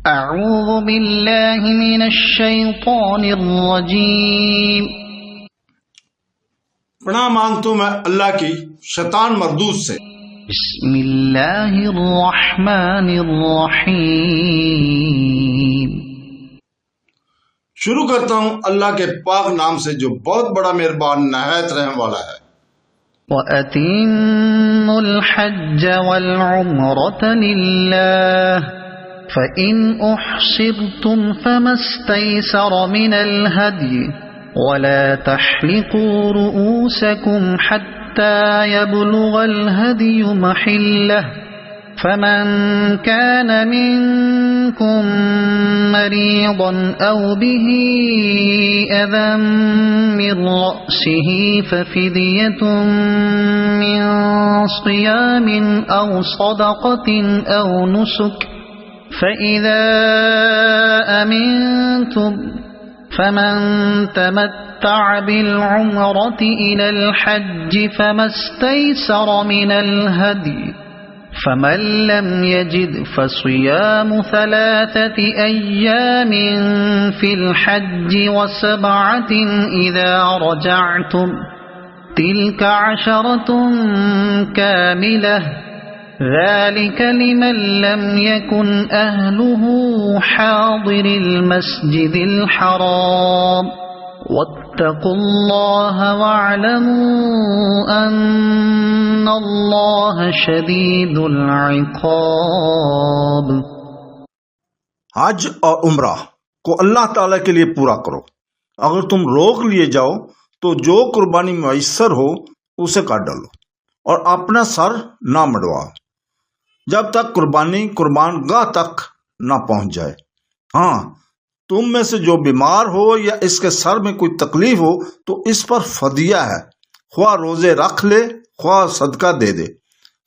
اعوذ باللہ من الشیطان الرجیم۔ پناہ مانگتا ہوں میں اللہ کی شیطان مردود سے۔ بسم اللہ الرحمن الرحیم۔ شروع کرتا ہوں اللہ کے پاک نام سے جو بہت بڑا مہربان نہایت رحم والا ہے۔ وَأَتِمُّوا الْحَجَّ وَالْعُمْرَةَ لِلَّهِ فَإِنْ أُحْصِرْتُمْ فَمَا اسْتَيْسَرَ مِنَ الْهَدْيِ وَلَا تَحْلِقُوا رُؤُوسَكُمْ حَتَّى يَبْلُغَ الْهَدْيُ مَحِلَّهُ فَمَنْ كَانَ مِنْكُمْ مَرِيضًا أَوْ بِهِ أَذًى مِّن رَّأْسِهِ فَفِدْيَةٌ مِّن صِيَامٍ أَوْ صَدَقَةٍ أَوْ نُسُكٍ فَإِذَا أَمِنْتُمْ فَمَنْ تَمَتَّعَ بِالْعُمْرَةِ إِلَى الْحَجِّ فَمَا اسْتَيْسَرَ مِنَ الْهَدْيِ فَمَنْ لَمْ يَجِدْ فَصِيَامُ 3 أَيَّامٍ فِي الْحَجِّ و7 إِذَا رَجَعْتُمْ تِلْكَ 10 كَامِلَةٌ ذَلِكَ لِمَنْ لَمْ يَكُنْ أَهْلُهُ حَاضِرِ الْمَسْجِدِ الْحَرَامِ وَاتَّقُوا اللَّهَ وَاعْلَمُوا أَنَّ اللَّهَ شَدِيدُ الْعِقَابِ۔ حج اور عمرہ کو اللہ تعالیٰ کے لیے پورا کرو۔ اگر تم روک لیے جاؤ تو جو قربانی میسر ہو اسے کاٹ ڈالو اور اپنا سر نہ مڈواؤ جب تک قربان گاہ تک نہ پہنچ جائے۔ ہاں، تم میں سے جو بیمار ہو یا اس کے سر میں کوئی تکلیف ہو تو اس پر فدیہ ہے، خواہ روزے رکھ لے، خواہ صدقہ دے دے،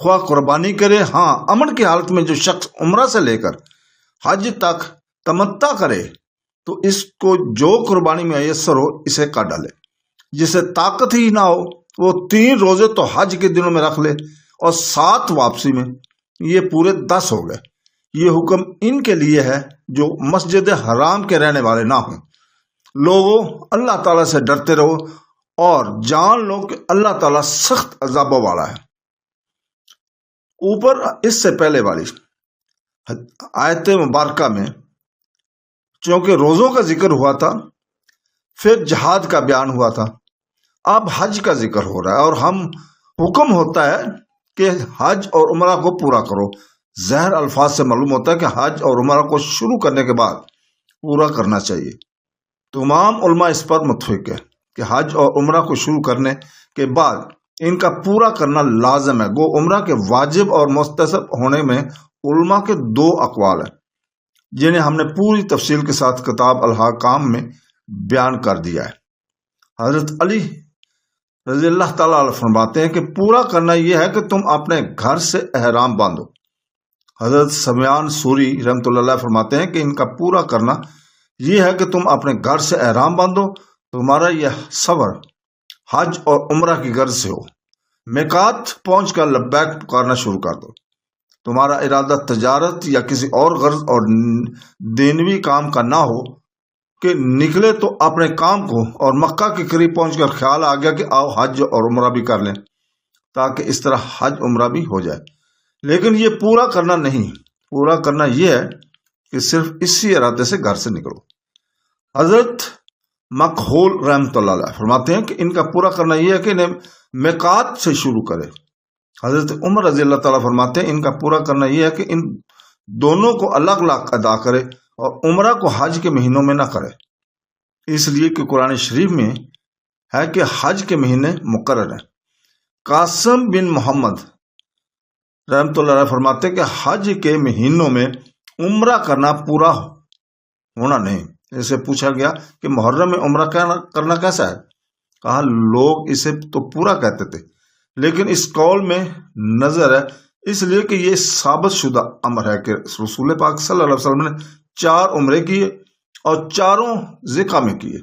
خواہ قربانی کرے۔ ہاں، امن کی حالت میں جو شخص عمرہ سے لے کر حج تک تمتع کرے تو اس کو جو قربانی میسر ہو اسے کاٹ ڈالے۔ جسے طاقت ہی نہ ہو وہ 3 روزے تو حج کے دنوں میں رکھ لے اور 7 واپسی میں، یہ پورے 10 ہو گئے۔ یہ حکم ان کے لیے ہے جو مسجد حرام کے رہنے والے نہ ہوں۔ لوگوں، اللہ تعالیٰ سے ڈرتے رہو اور جان لو کہ اللہ تعالیٰ سخت عذابوں والا ہے۔ اوپر اس سے پہلے والی آیت مبارکہ میں چونکہ روزوں کا ذکر ہوا تھا، پھر جہاد کا بیان ہوا تھا، اب حج کا ذکر ہو رہا ہے اور ہم حکم ہوتا ہے کہ حج اور عمرہ کو پورا کرو۔ ظاہر الفاظ سے معلوم ہوتا ہے کہ حج اور عمرہ کو شروع کرنے کے بعد پورا کرنا چاہیے۔ تمام علماء اس پر متفق ہے کہ حج اور عمرہ کو شروع کرنے کے بعد ان کا پورا کرنا لازم ہے۔ گو عمرہ کے واجب اور مستحب ہونے میں علماء کے 2 اقوال ہیں جنہیں ہم نے پوری تفصیل کے ساتھ کتاب الحکام میں بیان کر دیا ہے۔ حضرت علی رضی اللہ تعالیٰ عنہ فرماتے ہیں کہ پورا کرنا یہ ہے کہ تم اپنے گھر سے احرام باندھو۔ حضرت سفیان ثوری رحمۃ اللہ علیہ فرماتے ہیں کہ ان کا پورا کرنا یہ ہے کہ تم اپنے گھر سے احرام باندھو، تمہارا یہ سفر حج اور عمرہ کی غرض سے ہو، میقات پہنچ کر لبیک پکارنا شروع کر دو۔ تمہارا ارادہ تجارت یا کسی اور غرض اور دینوی کام کا نہ ہو کہ نکلے تو اپنے کام کو اور مکہ کے قریب پہنچ کر خیال آ گیا کہ آؤ حج اور عمرہ بھی کر لیں، تاکہ اس طرح حج عمرہ بھی ہو جائے۔ لیکن یہ پورا کرنا نہیں، پورا کرنا یہ ہے کہ صرف اسی ارادے سے گھر سے نکلو۔ حضرت مکحول رحمۃ اللہ علیہ فرماتے ہیں کہ ان کا پورا کرنا یہ ہے کہ انہیں میقات سے شروع کرے۔ حضرت عمر رضی اللہ تعالیٰ فرماتے ہیں ان کا پورا کرنا یہ ہے کہ ان دونوں کو الگ الگ ادا کرے اور عمرہ کو حج کے مہینوں میں نہ کرے، اس لیے کہ قرآن شریف میں ہے کہ حج کے مہینے مقرر ہیں۔ قاسم بن محمد رحمۃ اللہ علیہ فرماتے ہیں کہ حج کے مہینوں میں عمرہ کرنا پورا ہونا نہیں۔ اسے پوچھا گیا کہ محرم میں عمرہ کرنا کیسا ہے؟ کہا لوگ اسے تو پورا کہتے تھے، لیکن اس قول میں نظر ہے، اس لیے کہ یہ ثابت شدہ امر ہے کہ رسول پاک صلی اللہ علیہ وسلم نے 4 عمرے کیے اور 4 ذکا میں کیے،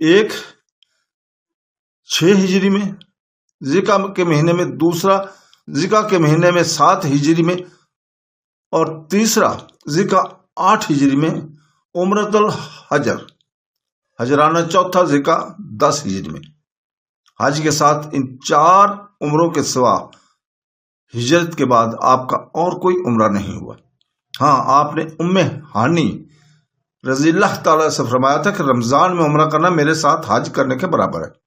ایک 6 ہجری میں ذکا کے مہینے میں، دوسرا ذکا کے مہینے میں 7 ہجری میں، اور تیسرا ذکا 8 ہجری میں عمرۃ الحجر حجرانہ چوتھا ذکا 10 ہجری میں۔ حج کے ساتھ ان 4 عمروں کے سوا ہجرت کے بعد آپ کا اور کوئی عمرہ نہیں ہوا۔ ہاں، آپ نے ام ہانی رضی اللہ تعالی سے فرمایا تھا کہ رمضان میں عمرہ کرنا میرے ساتھ حج کرنے کے برابر ہے۔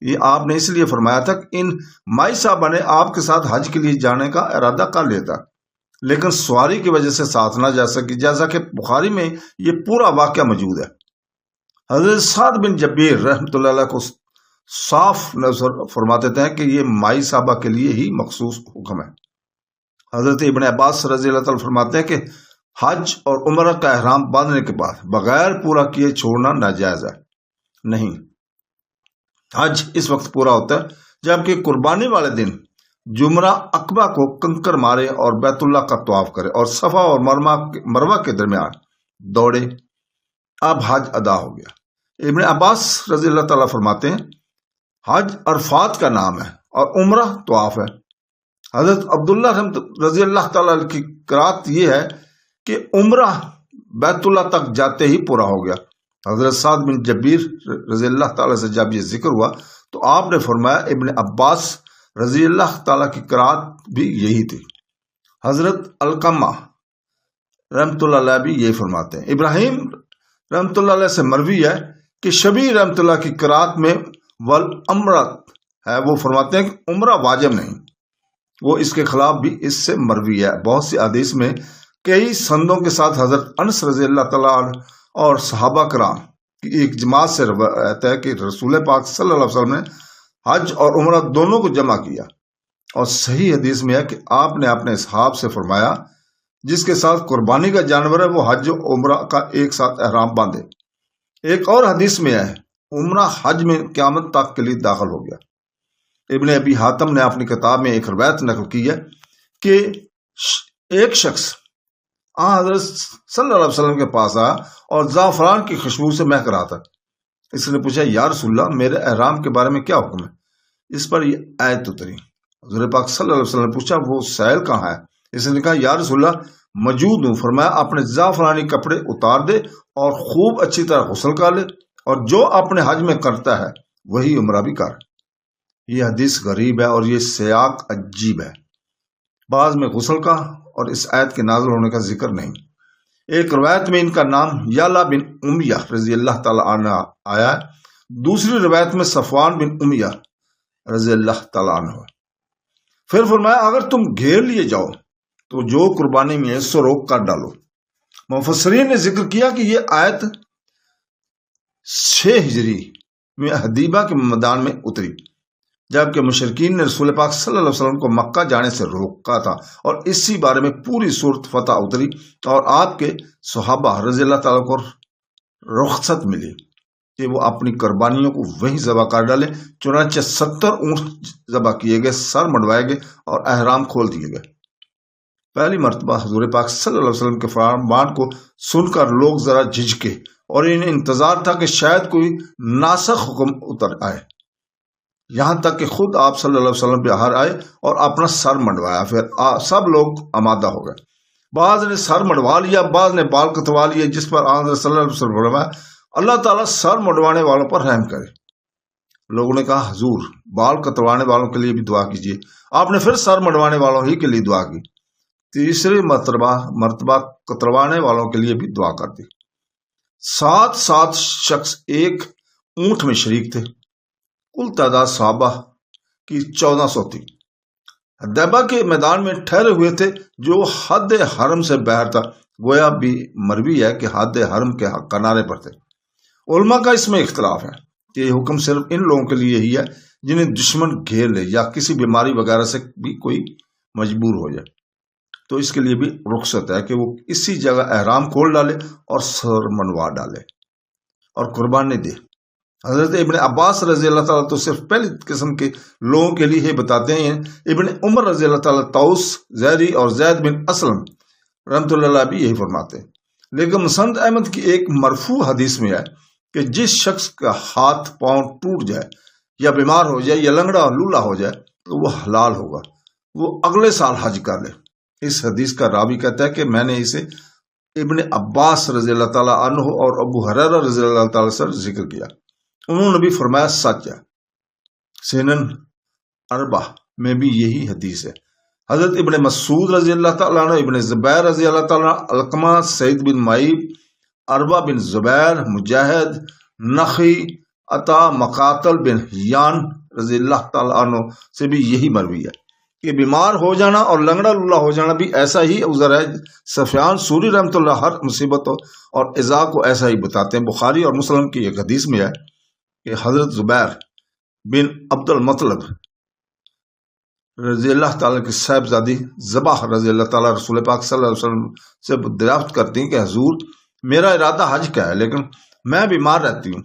یہ آپ نے اس لیے فرمایا تھا کہ ان مائی صاحبہ نے آپ کے ساتھ حج کے لیے جانے کا ارادہ کر لیا تھا، لیکن سواری کی وجہ سے ساتھ نہ جا سکی، جیسا کہ بخاری میں یہ پورا واقعہ موجود ہے۔ حضرت سعد بن جبیر رحمۃ اللہ علیہ کو صاف نظر فرماتے تھے کہ یہ مائی صاحبہ کے لیے ہی مخصوص حکم ہے۔ حضرت ابن عباس رضی اللہ تعالیٰ فرماتے ہیں کہ حج اور عمرہ کا احرام باندھنے کے بعد بغیر پورا کیے چھوڑنا ناجائز ہے۔ نہیں، حج اس وقت پورا ہوتا ہے جبکہ قربانی والے دن جمرہ عقبہ کو کنکر مارے اور بیت اللہ کا طواف کرے اور صفا اور مروہ کے درمیان دوڑے، اب حج ادا ہو گیا۔ ابن عباس رضی اللہ تعالیٰ فرماتے ہیں حج عرفات کا نام ہے اور عمرہ طواف ہے۔ حضرت عبداللہ رضی اللہ تعالیٰ کی قرات یہ ہے کہ عمرہ بیت اللہ تک جاتے ہی پورا ہو گیا۔ حضرت سعد بن جبیر رضی اللہ تعالیٰ سے جب یہ ذکر ہوا تو آپ نے فرمایا ابن عباس رضی اللہ تعالیٰ کی قرات بھی یہی تھی۔ حضرت علقمہ رحمۃ اللہ علیہ بھی یہی فرماتے ہیں۔ ابراہیم رحمۃ اللہ علیہ سے مروی ہے کہ شبیر رحمۃ اللہ کی قرات میں والعمرت ہے، وہ فرماتے ہیں کہ عمرہ واجب نہیں، وہ اس کے خلاف بھی اس سے مروی ہے۔ بہت سی حدیث میں کئی سندوں کے ساتھ حضرت انس رضی اللہ تعالیٰ اور صحابہ کرام کی ایک جماعت سے روایت ہے کہ رسول پاک صلی اللہ علیہ وسلم نے حج اور عمرہ دونوں کو جمع کیا، اور صحیح حدیث میں ہے کہ آپ نے اپنے اصحاب سے فرمایا جس کے ساتھ قربانی کا جانور ہے وہ حج و عمرہ کا ایک ساتھ احرام باندھے۔ ایک اور حدیث میں ہے عمرہ حج میں قیامت تک کے لیے داخل ہو گیا۔ ابن ابی حاتم نے اپنی کتاب میں ایک روایت نقل کی ہے کہ ایک شخص حضرت صلی اللہ علیہ وسلم کے پاس آیا اور زعفران کی خوشبو سے مہک رہا تھا۔ اس نے پوچھا یا رسول اللہ میرے احرام کے بارے میں کیا حکم ہے؟ اس پر یہ آیت اتری۔ حضور پاک صلی اللہ علیہ وسلم نے پوچھا وہ سائل کہاں ہے؟ اس نے کہا یا رسول اللہ موجود ہوں۔ فرمایا اپنے زعفرانی کپڑے اتار دے اور خوب اچھی طرح غسل کر لے، اور جو اپنے حج میں کرتا ہے وہی عمرہ بھی کر۔ یہ حدیث غریب ہے اور یہ سیاق عجیب ہے، بعض میں غسل کا اور اس آیت کے نازل ہونے کا ذکر نہیں۔ ایک روایت میں ان کا نام یالا بن امیہ رضی اللہ تعالیٰ عنہ آیا ہے، دوسری روایت میں صفوان بن امیہ رضی اللہ تعالیٰ عنہ۔ پھر فرمایا اگر تم گھیر لیے جاؤ تو جو قربانی میں سو روک کر ڈالو۔ مفسرین نے ذکر کیا کہ یہ آیت 6 ہجری میں حدیبہ کے میدان میں اتری، جبکہ مشرکین نے رسول پاک صلی اللہ علیہ وسلم کو مکہ جانے سے روکا تھا، اور اسی بارے میں پوری صورت فتح اتری اور آپ کے صحابہ رضی اللہ تعالیٰ کو رخصت ملی کہ وہ اپنی قربانیوں کو وہیں ذبح کر ڈالے۔ چنانچہ 70 اونٹ ذبح کیے گئے، سر منڈوائے گئے اور احرام کھول دیے گئے۔ پہلی مرتبہ حضور پاک صلی اللہ علیہ وسلم کے فرمان کو سن کر لوگ ذرا جھجکے اور انہیں انتظار تھا کہ شاید کوئی ناسخ حکم اتر آئے، یہاں تک کہ خود آپ صلی اللہ علیہ وسلم باہر آئے اور اپنا سر منڈوایا۔ پھر سب لوگ آمادہ ہو گئے، بعض نے سر منڈوا لیا، بعض نے بال کتوا لیے، جس پر آپ صلی اللہ علیہ وسلم فرمایا اللہ تعالیٰ سر منڈوانے والوں پر رحم کرے۔ لوگوں نے کہا حضور بال کتوانے والوں کے لیے بھی دعا کیجیے۔ آپ نے پھر سر منڈوانے والوں ہی کے لیے دعا کی، تیسری مرتبہ کتروانے والوں کے لیے بھی دعا کر دی۔ 7 شخص ایک اونٹ میں شریک تھے، کل تعداد صحابہ کی 1400 تھی۔ حدیبہ کے میدان میں ٹھہرے ہوئے تھے جو حد حرم سے باہر تھا، گویا بھی مروی ہے کہ حد حرم کے کنارے پر تھے۔ علماء کا اس میں اختلاف ہے کہ یہ حکم صرف ان لوگوں کے لیے ہی ہے جنہیں دشمن گھیر لے یا کسی بیماری وغیرہ سے بھی کوئی مجبور ہو جائے، تو اس کے لیے بھی رخصت ہے کہ وہ اسی جگہ احرام کھول ڈالے اور سر منڈوا ڈالے اور قربانی دے۔ حضرت ابن عباس رضی اللہ تعالیٰ تو صرف پہلی قسم کے لوگوں کے لیے بتاتے ہیں، ابن عمر رضی اللہ تعالیٰ، طاؤس زہری اور زید بن اسلم رحمۃ اللہ بھی یہی فرماتے ہیں۔ لیکن مسند احمد کی ایک مرفوع حدیث میں ہے کہ جس شخص کا ہاتھ پاؤں ٹوٹ جائے یا بیمار ہو جائے یا لنگڑا اور لولا ہو جائے تو وہ حلال ہوگا، وہ اگلے سال حج کر لے۔ اس حدیث کا راوی کہتا ہے کہ میں نے اسے ابن عباس رضی اللہ تعالیٰ عنہ اور ابو ہریرہ رضی اللہ تعالیٰ سے ذکر کیا، انہوں نے بھی فرمایا سچ ہے۔ سنن اربع میں بھی یہی حدیث ہے۔ حضرت ابن مسعود رضی اللہ تعالیٰ عنہ، ابن زبیر رضی اللہ تعالیٰ عنہ، علقمہ، سعید بن معیب، اربع بن زبیر، مجاہد، نخی، عطا، مقاتل بن حیان رضی اللہ تعالیٰ عنہ سے بھی یہی مروی ہے کہ بیمار ہو جانا اور لنگڑا لولا ہو جانا بھی ایسا ہی عذر ہے۔ سفیان سوری رحمۃ اللہ ہر مصیبت اور ایذا کو ایسا ہی بتاتے ہیں۔ بخاری اور مسلم کی ایک حدیث میں ہے کہ حضرت زبیر بن عبد المطلب رضی اللہ تعالیٰ کی صاحبزادی ذبح رضی اللہ تعالیٰ رسول پاک صلی اللہ علیہ وسلم سے دریافت کرتی ہیں کہ حضور میرا ارادہ حج کا ہے لیکن میں بیمار رہتی ہوں۔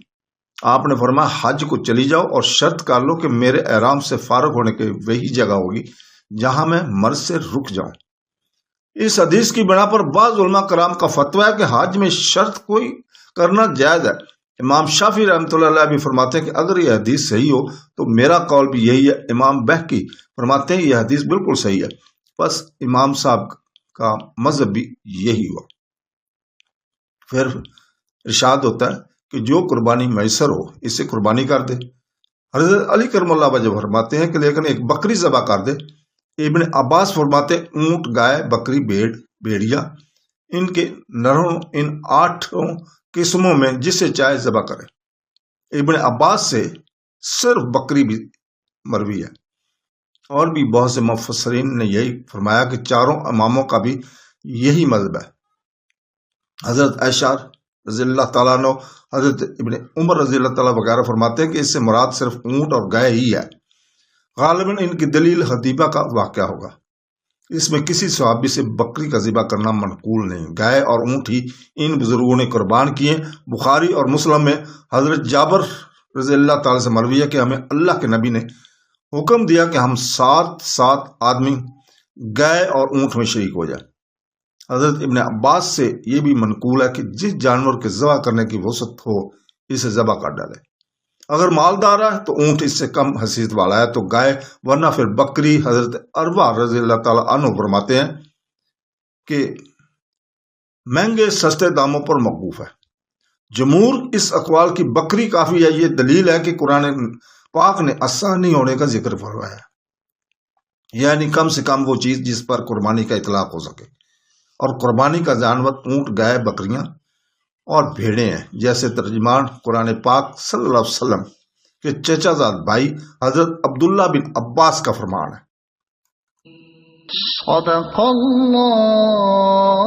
آپ نے فرمایا حج کو چلی جاؤ اور شرط کر لو کہ میرے احرام سے فارغ ہونے کی وہی جگہ ہوگی جہاں میں مرض سے رک جاؤں۔ اس حدیث کی بنا پر بعض علماء کرام کا فتویٰ ہے کہ حج میں شرط کوئی کرنا جائز ہے۔ امام شافعی رحمۃ اللہ علیہ بھی فرماتے ہیں کہ اگر یہ حدیث صحیح ہو تو میرا قول بھی یہی ہے۔ امام بہقی فرماتے ہیں یہ حدیث بالکل صحیح ہے، بس امام صاحب کا مذہب بھی یہی ہوا۔ پھر ارشاد ہوتا ہے کہ جو قربانی میسر ہو اسے قربانی کر دے۔ حضرت علی کرم اللہ وجہ فرماتے ہیں کہ لیکن ایک بکری ذبح کر دے۔ ابن عباس فرماتے اونٹ، گائے، بکری، بھیڑ، بھیڑیا، ان کے نروں ان 8 قسموں میں جسے چاہے ذبح کرے۔ ابن عباس سے صرف بکری بھی مروی ہے، اور بھی بہت سے مفسرین نے یہی فرمایا کہ چاروں اماموں کا بھی یہی مذہب ہے۔ حضرت عائشہ رضی اللہ تعالیٰ عنہ، حضرت ابن عمر رضی اللہ تعالیٰ وغیرہ فرماتے ہیں کہ اس سے مراد صرف اونٹ اور گائے ہی ہے۔ غالباً ان کی دلیل حدیبہ کا واقعہ ہوگا۔ اس میں کسی صحابی سے بکری کا ذبح کرنا منقول نہیں، گائے اور اونٹ ہی ان بزرگوں نے قربان کیے۔ بخاری اور مسلم میں حضرت جابر رضی اللہ تعالیٰ سے مروی ہے کہ ہمیں اللہ کے نبی نے حکم دیا کہ ہم 7 آدمی گائے اور اونٹ میں شریک ہو جائے۔ حضرت ابن عباس سے یہ بھی منقول ہے کہ جس جانور کے ذبح کرنے کی وسعت ہو اسے ذبح کر ڈالے۔ اگر مالدار ہے تو اونٹ اس سے کم حیثیت والا ہے تو گائے، ورنہ پھر بکری۔ حضرت اربع رضی اللہ تعالیٰ عنہ فرماتے ہیں کہ مہنگے سستے داموں پر موقوف ہے۔ جمہور اس اقوال کی بکری کافی ہے۔ یہ دلیل ہے کہ قرآن پاک نے آسانی ہونے کا ذکر فرمایا ہے، یعنی کم سے کم وہ چیز جس پر قربانی کا اطلاق ہو سکے، اور قربانی کا جانور اونٹ، گائے، بکریاں اور بھیڑیں ہیں، جیسے ترجمان قرآن پاک صلی اللہ علیہ وسلم کے چچا زاد بھائی حضرت عبداللہ بن عباس کا فرمان ہے۔ صدق اللہ